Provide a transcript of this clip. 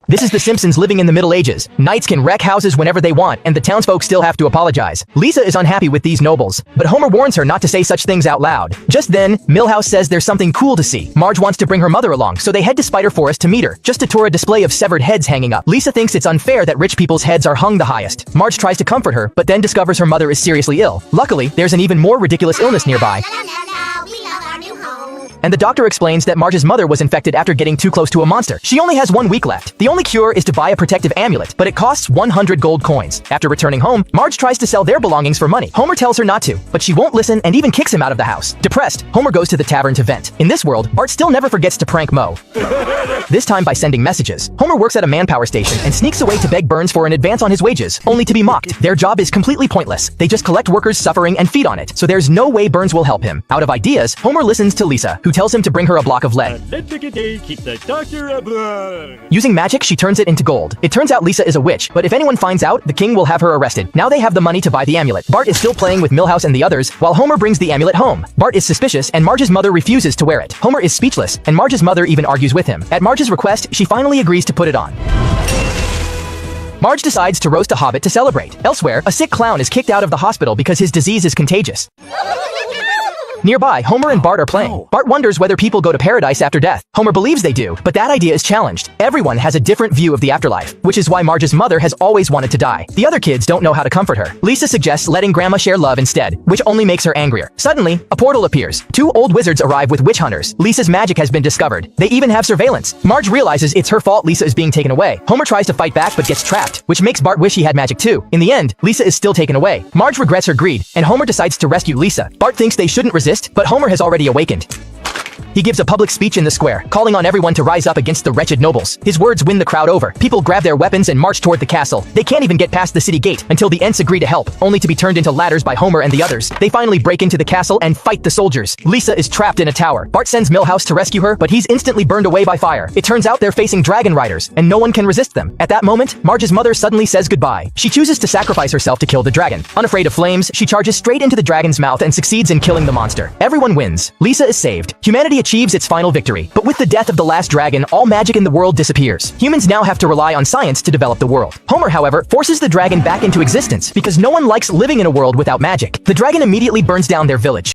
This is the Simpsons living in the Middle Ages. Knights can wreck houses whenever they want, and the townsfolk still have to apologize. Lisa is unhappy with these nobles, but Homer warns her not to say such things out loud. Just then, Milhouse says there's something cool to see. Marge wants to bring her mother along, so they head to Spider Forest to meet her, just to tour a display of severed heads hanging up. Lisa thinks it's unfair that rich people's heads are hung the highest. Marge tries to comfort her, but then discovers her mother is seriously ill. Luckily, there's an even more ridiculous illness nearby. And the doctor explains that Marge's mother was infected after getting too close to a monster. She only has 1 week left. The only cure is to buy a protective amulet, but it costs 100 gold coins. After returning home, Marge tries to sell their belongings for money. Homer tells her not to, but she won't listen and even kicks him out of the house. Depressed, Homer goes to the tavern to vent. In this world, Bart still never forgets to prank Moe. This time by sending messages. Homer works at a manpower station and sneaks away to beg Burns for an advance on his wages, only to be mocked. Their job is completely pointless. They just collect workers' suffering and feed on it, so there's no way Burns will help him. Out of ideas, Homer listens to Lisa, who tells him to bring her a block of lead. Using magic, she turns it into gold. It turns out Lisa is a witch, but if anyone finds out, the king will have her arrested. Now they have the money to buy the amulet. Bart is still playing with Milhouse and the others, while Homer brings the amulet home. Bart is suspicious, and Marge's mother refuses to wear it. Homer is speechless, and Marge's mother even argues with him. At Marge's request, she finally agrees to put it on. Marge decides to roast a hobbit to celebrate. Elsewhere, a sick clown is kicked out of the hospital because his disease is contagious. Nearby, Homer and Bart are playing. Bart wonders whether people go to paradise after death. Homer believes they do, but that idea is challenged. Everyone has a different view of the afterlife, which is why Marge's mother has always wanted to die. The other kids don't know how to comfort her. Lisa suggests letting Grandma share love instead, which only makes her angrier. Suddenly, a portal appears. 2 old wizards arrive with witch hunters. Lisa's magic has been discovered. They even have surveillance. Marge realizes it's her fault Lisa is being taken away. Homer tries to fight back but gets trapped, which makes Bart wish he had magic too. In the end, Lisa is still taken away. Marge regrets her greed, and Homer decides to rescue Lisa. Bart thinks they shouldn't resist, but Homer has already awakened. He gives a public speech in the square, calling on everyone to rise up against the wretched nobles. His words win the crowd over. People grab their weapons and march toward the castle. They can't even get past the city gate until the Ents agree to help, only to be turned into ladders by Homer and the others. They finally break into the castle and fight the soldiers. Lisa is trapped in a tower. Bart sends Milhouse to rescue her, but he's instantly burned away by fire. It turns out they're facing dragon riders, and no one can resist them. At that moment, Marge's mother suddenly says goodbye. She chooses to sacrifice herself to kill the dragon. Unafraid of flames, she charges straight into the dragon's mouth and succeeds in killing the monster. Everyone wins. Lisa is saved. Humanity achieves its final victory. But with the death of the last dragon, all magic in the world disappears. Humans now have to rely on science to develop the world. Homer, however, forces the dragon back into existence because no one likes living in a world without magic. The dragon immediately burns down their village.